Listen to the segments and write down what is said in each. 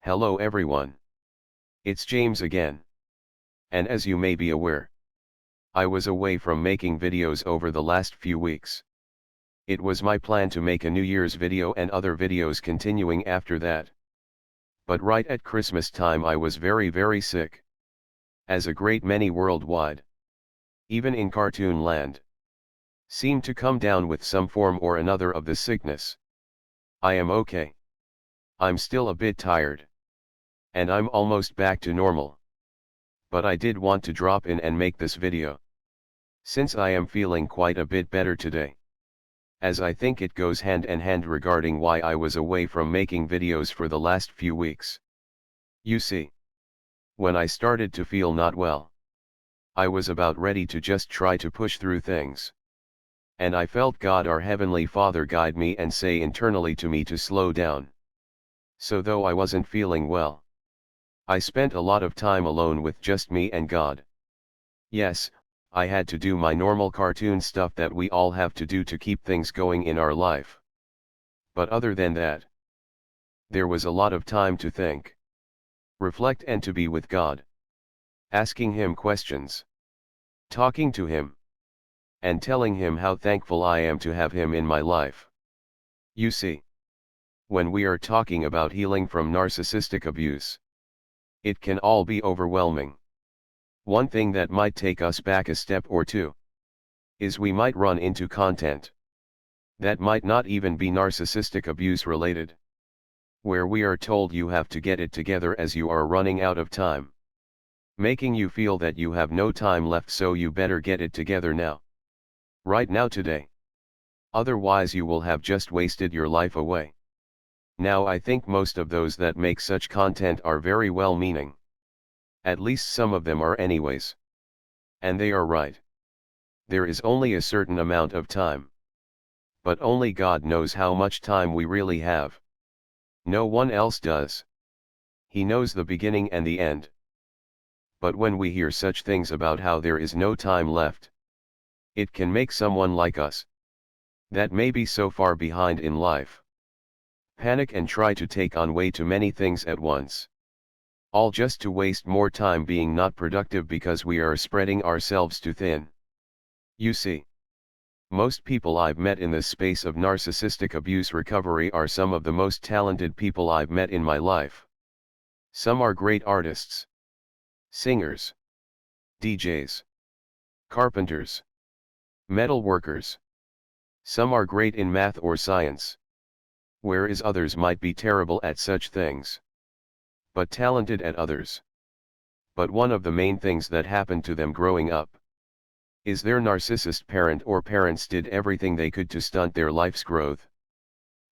Hello everyone. It's James again. And as you may be aware, I was away from making videos over the last few weeks. It was my plan to make a New Year's video and other videos continuing after that. But right at Christmas time I was very sick. As a great many worldwide, even in cartoon land, seemed to come down with some form or another of the sickness. I am okay. I'm still a bit tired. And I'm almost back to normal. But I did want to drop in and make this video, since I am feeling quite a bit better today. As I think it goes hand in hand regarding why I was away from making videos for the last few weeks. You see, when I started to feel not well, I was about ready to just try to push through things. And I felt God our Heavenly Father guide me and say internally to me to slow down. So though I wasn't feeling well, I spent a lot of time alone with just me and God. Yes, I had to do my normal cartoon stuff that we all have to do to keep things going in our life. But other than that, there was a lot of time to think, reflect and to be with God. Asking Him questions. Talking to Him. And telling Him how thankful I am to have Him in my life. You see, when we are talking about healing from narcissistic abuse, it can all be overwhelming. One thing that might take us back a step or two is we might run into content that might not even be narcissistic abuse related, where we are told you have to get it together as you are running out of time, making you feel that you have no time left, so you better get it together now. Right now today. Otherwise you will have just wasted your life away. Now I think most of those that make such content are very well-meaning. At least some of them are anyways. And they are right. There is only a certain amount of time. But only God knows how much time we really have. No one else does. He knows the beginning and the end. But when we hear such things about how there is no time left, it can make someone like us, that may be so far behind in life, panic and try to take on way too many things at once. All just to waste more time being not productive because we are spreading ourselves too thin. You see, most people I've met in the space of narcissistic abuse recovery are some of the most talented people I've met in my life. Some are great artists, singers, DJs, carpenters, metal workers. Some are great in math or science, whereas others might be terrible at such things, but talented at others. But one of the main things that happened to them growing up is their narcissist parent or parents did everything they could to stunt their life's growth.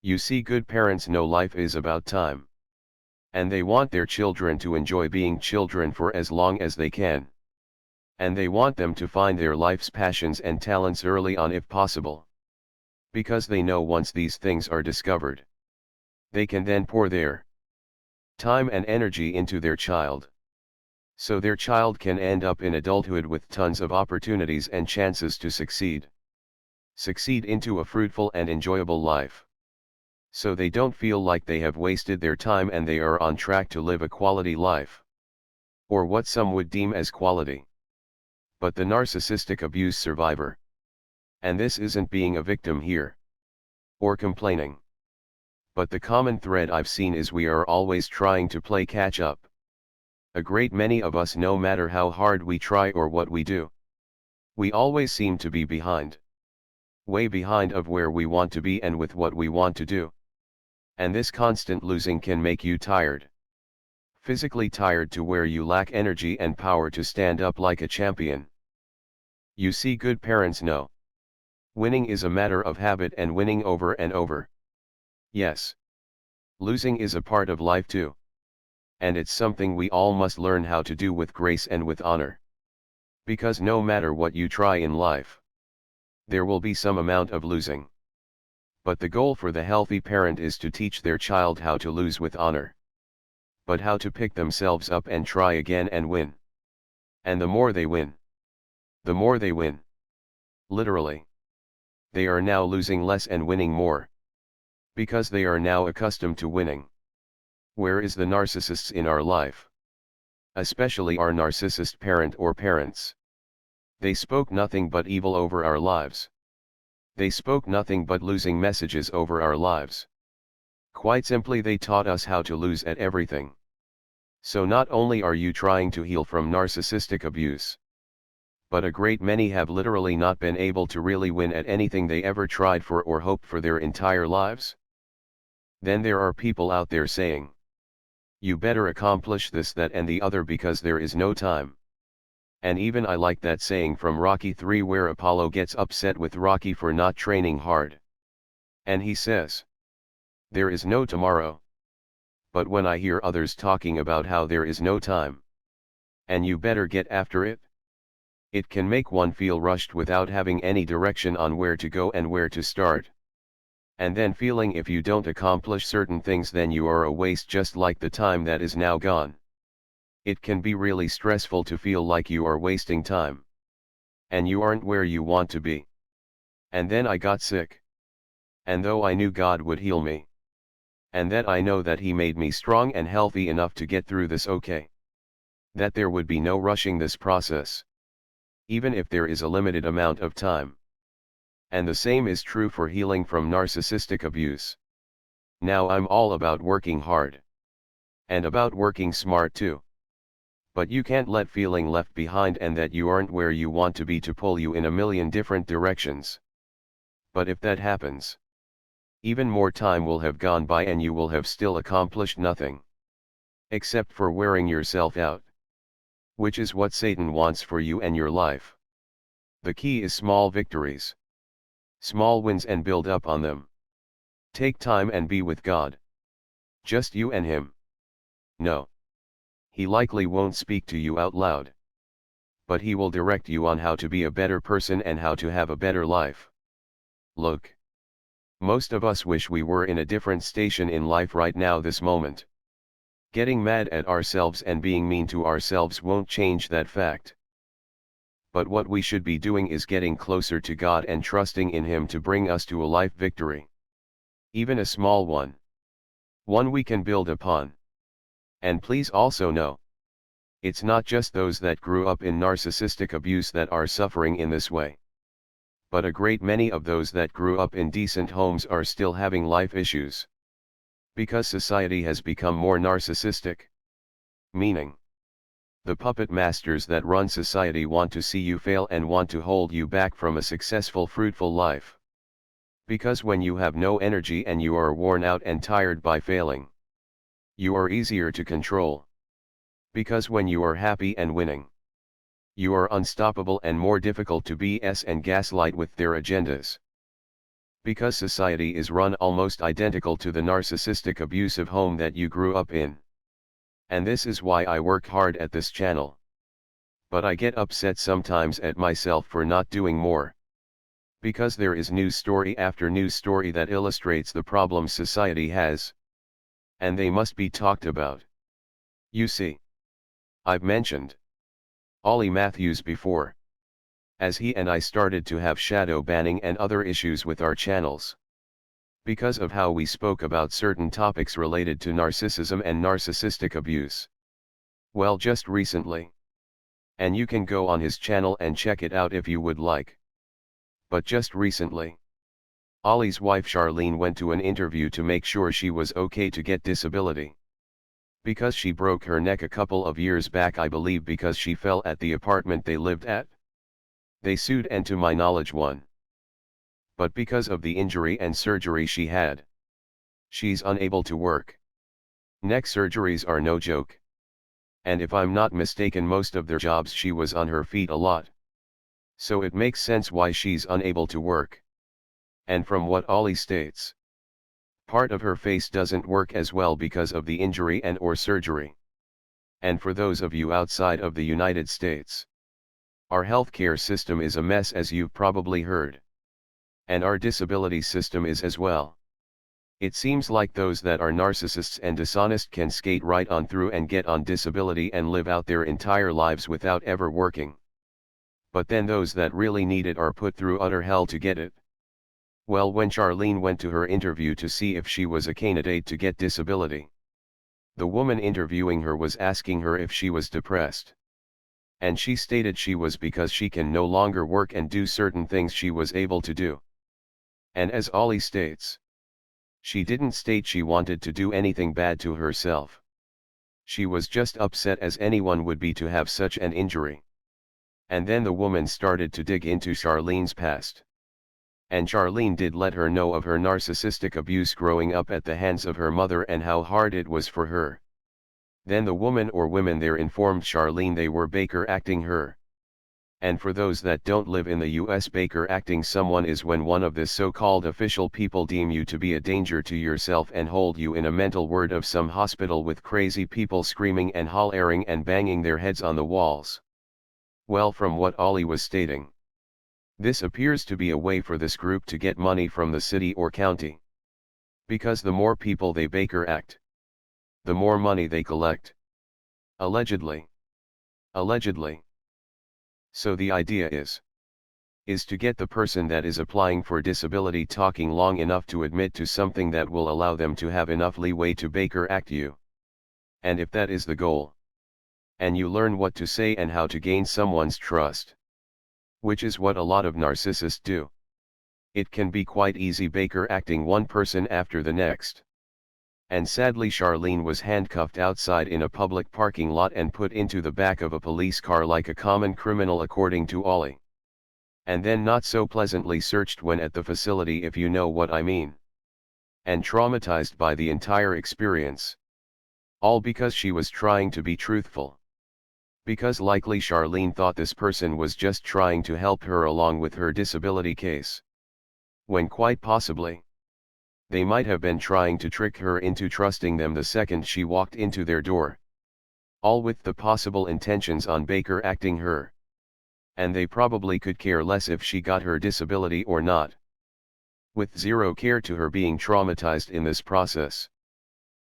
You see, good parents know life is about time, and they want their children to enjoy being children for as long as they can. And they want them to find their life's passions and talents early on if possible. Because they know once these things are discovered, they can then pour their time and energy into their child. So their child can end up in adulthood with tons of opportunities and chances to succeed. Succeed into a fruitful and enjoyable life. So they don't feel like they have wasted their time and they are on track to live a quality life. Or what some would deem as quality. But the narcissistic abuse survivor. And this isn't being a victim here, or complaining. But the common thread I've seen is we are always trying to play catch up. A great many of us, no matter how hard we try or what we do, we always seem to be behind. Way behind of where we want to be and with what we want to do. And this constant losing can make you tired. Physically tired to where you lack energy and power to stand up like a champion. You see, good parents know winning is a matter of habit and winning over and over. Yes. Losing is a part of life too. And it's something we all must learn how to do with grace and with honor. Because no matter what you try in life, there will be some amount of losing. But the goal for the healthy parent is to teach their child how to lose with honor. But how to pick themselves up and try again and win. And the more they win, the more they win. Literally. They are now losing less and winning more. Because they are now accustomed to winning. Where is the narcissists in our life? Especially our narcissist parent or parents. They spoke nothing but evil over our lives. They spoke nothing but losing messages over our lives. Quite simply, they taught us how to lose at everything. So not only are you trying to heal from narcissistic abuse, but a great many have literally not been able to really win at anything they ever tried for or hoped for their entire lives. Then there are people out there saying, you better accomplish this, that and the other because there is no time. And even I like that saying from Rocky 3 where Apollo gets upset with Rocky for not training hard. And he says, there is no tomorrow. But when I hear others talking about how there is no time, and you better get after it, it can make one feel rushed without having any direction on where to go and where to start. And then feeling if you don't accomplish certain things then you are a waste, just like the time that is now gone. It can be really stressful to feel like you are wasting time. And you aren't where you want to be. And then I got sick. And though I knew God would heal me, and that I know that He made me strong and healthy enough to get through this okay, that there would be no rushing this process, even if there is a limited amount of time. And the same is true for healing from narcissistic abuse. Now I'm all about working hard. And about working smart too. But you can't let feeling left behind and that you aren't where you want to be to pull you in a million different directions. But if that happens, even more time will have gone by and you will have still accomplished nothing. Except for wearing yourself out. Which is what Satan wants for you and your life. The key is small victories. Small wins, and build up on them. Take time and be with God. Just you and Him. No. He likely won't speak to you out loud. But He will direct you on how to be a better person and how to have a better life. Look. Most of us wish we were in a different station in life right now, this moment. Getting mad at ourselves and being mean to ourselves won't change that fact. But what we should be doing is getting closer to God and trusting in Him to bring us to a life victory. Even a small one. One we can build upon. And please also know, it's not just those that grew up in narcissistic abuse that are suffering in this way. But a great many of those that grew up in decent homes are still having life issues. Because society has become more narcissistic. Meaning, the puppet masters that run society want to see you fail and want to hold you back from a successful, fruitful life. Because when you have no energy and you are worn out and tired by failing, you are easier to control. Because when you are happy and winning, you are unstoppable and more difficult to BS and gaslight with their agendas. Because society is run almost identical to the narcissistic abusive home that you grew up in. And this is why I work hard at this channel. But I get upset sometimes at myself for not doing more. Because there is news story after news story that illustrates the problems society has. And they must be talked about. You see, I've mentioned Ollie Matthews before. As he and I started to have shadow banning and other issues with our channels. Because of how we spoke about certain topics related to narcissism and narcissistic abuse. Well, just recently. And you can go on his channel and check it out if you would like. But just recently, Ollie's wife Charlene went to an interview to make sure she was okay to get disability. Because she broke her neck a couple of years back, I believe, because she fell at the apartment they lived at. They sued and to my knowledge won. But because of the injury and surgery she had, she's unable to work. Neck surgeries are no joke. And if I'm not mistaken, most of their jobs she was on her feet a lot. So it makes sense why she's unable to work. And from what Ollie states, part of her face doesn't work as well because of the injury and or surgery. And for those of you outside of the United States, our healthcare system is a mess, as you've probably heard. And our disability system is as well. It seems like those that are narcissists and dishonest can skate right on through and get on disability and live out their entire lives without ever working. But then those that really need it are put through utter hell to get it. Well, when Charlene went to her interview to see if she was a candidate to get disability, The woman interviewing her was asking her if she was depressed. And she stated she was because she can no longer work and do certain things she was able to do. And as Ollie states, she didn't state she wanted to do anything bad to herself. She was just upset as anyone would be to have such an injury. And then the woman started to dig into Charlene's past. And Charlene did let her know of her narcissistic abuse growing up at the hands of her mother and how hard it was for her. Then the woman or women there informed Charlene they were Baker acting her. And for those that don't live in the US, Baker acting someone is when one of the so-called official people deem you to be a danger to yourself and hold you in a mental ward of some hospital with crazy people screaming and hollering and banging their heads on the walls. Well, from what Ollie was stating, this appears to be a way for this group to get money from the city or county. Because the more people they Baker act, the more money they collect. Allegedly. Allegedly. So the idea is to get the person that is applying for disability talking long enough to admit to something that will allow them to have enough leeway to Baker act you. And if that is the goal, and you learn what to say and how to gain someone's trust, which is what a lot of narcissists do, it can be quite easy Baker acting one person after the next. And sadly Charlene was handcuffed outside in a public parking lot and put into the back of a police car like a common criminal according to Ollie. And then not so pleasantly searched when at the facility, if you know what I mean. And traumatized by the entire experience. All because she was trying to be truthful. Because likely Charlene thought this person was just trying to help her along with her disability case. When quite possibly, they might have been trying to trick her into trusting them the second she walked into their door. All with the possible intentions on Baker acting her. And they probably could care less if she got her disability or not. With zero care to her being traumatized in this process.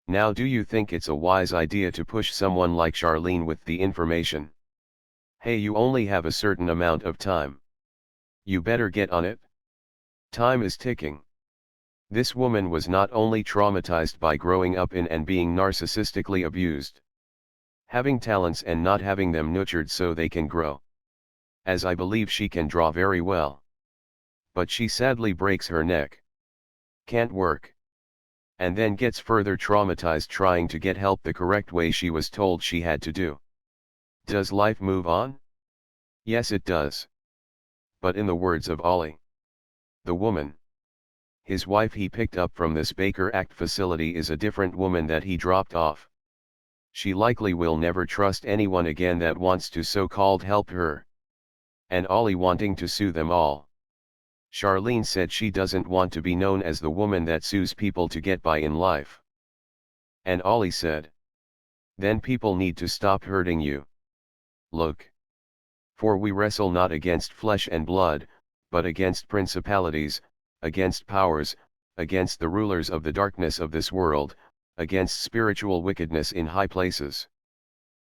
Now, do you think it's a wise idea to push someone like Charlene with the information? Hey, you only have a certain amount of time. You better get on it. Time is ticking. This woman was not only traumatized by growing up in and being narcissistically abused, having talents and not having them nurtured so they can grow. As I believe she can draw very well. But she sadly breaks her neck. Can't work. And then gets further traumatized trying to get help the correct way she was told she had to do. Does life move on? Yes, it does. But in the words of Ollie, the woman, his wife he picked up from this Baker Act facility is a different woman that he dropped off. She likely will never trust anyone again that wants to so-called help her. And Ollie wanting to sue them all. Charlene said she doesn't want to be known as the woman that sues people to get by in life. And Ollie said, then people need to stop hurting you. Look. For we wrestle not against flesh and blood, but against principalities, against powers, against the rulers of the darkness of this world, against spiritual wickedness in high places.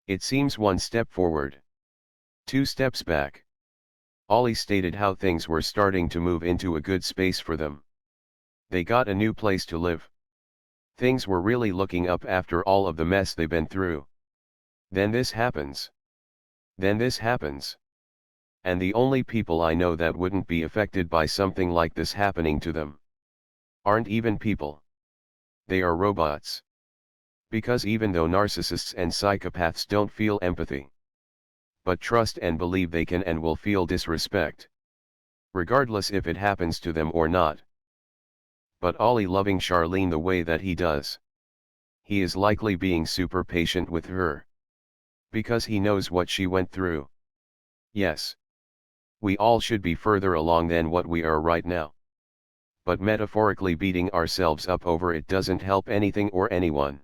It seems one step forward, 2 steps back. Ollie stated how things were starting to move into a good space for them. They got a new place to live. Things were really looking up after all of the mess they've been through. Then this happens. Then this happens. And the only people I know that wouldn't be affected by something like this happening to them aren't even people. They are robots. Because even though narcissists and psychopaths don't feel empathy, but trust and believe they can and will feel disrespect, regardless if it happens to them or not. But Ollie loving Charlene the way that he does, he is likely being super patient with her. Because he knows what she went through. Yes. We all should be further along than what we are right now. But metaphorically beating ourselves up over it doesn't help anything or anyone.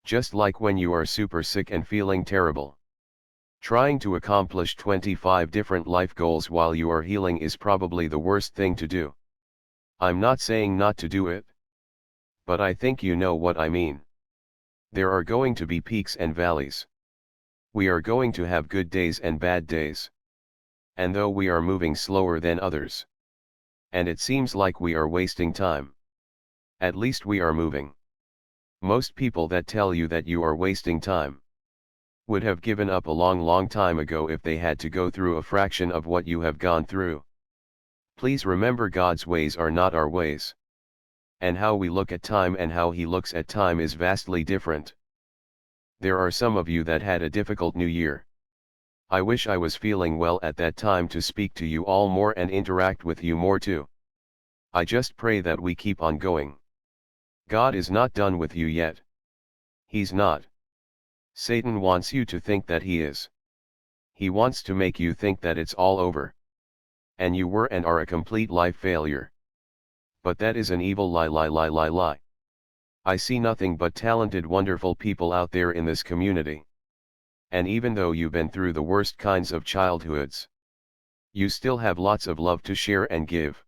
Just like when you are super sick and feeling terrible. Trying to accomplish 25 different life goals while you are healing is probably the worst thing to do. I'm not saying not to do it. But I think you know what I mean. There are going to be peaks and valleys. We are going to have good days and bad days. And though we are moving slower than others, and it seems like we are wasting time, at least we are moving. Most people that tell you that you are wasting time would have given up a long time ago if they had to go through a fraction of what you have gone through. Please remember, God's ways are not our ways. And how we look at time and how He looks at time is vastly different. There are some of you that had a difficult new year. I wish I was feeling well at that time to speak to you all more and interact with you more too. I just pray that we keep on going. God is not done with you yet. He's not. Satan wants you to think that he is. He wants to make you think that it's all over. And you were and are a complete life failure. But that is an evil lie. I see nothing but talented, wonderful people out there in this community. And even though you've been through the worst kinds of childhoods, you still have lots of love to share and give.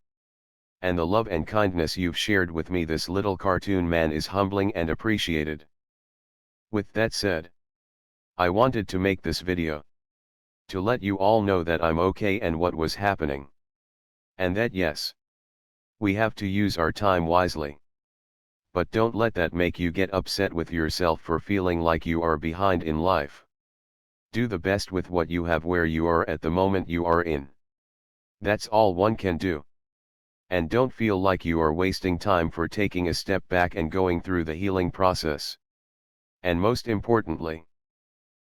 And the love and kindness you've shared with me, this little cartoon man, is humbling and appreciated. With that said, I wanted to make this video to let you all know that I'm okay and what was happening. And that yes, we have to use our time wisely. But don't let that make you get upset with yourself for feeling like you are behind in life. Do the best with what you have where you are at the moment you are in. That's all one can do. And don't feel like you are wasting time for taking a step back and going through the healing process. And most importantly,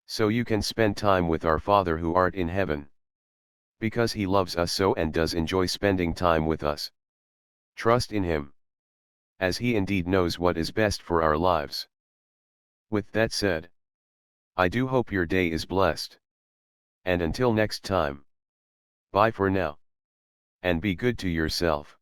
so you can spend time with our Father who art in heaven. Because He loves us so and does enjoy spending time with us. Trust in Him, as He indeed knows what is best for our lives. With that said, I do hope your day is blessed. And until next time, bye for now. And be good to yourself.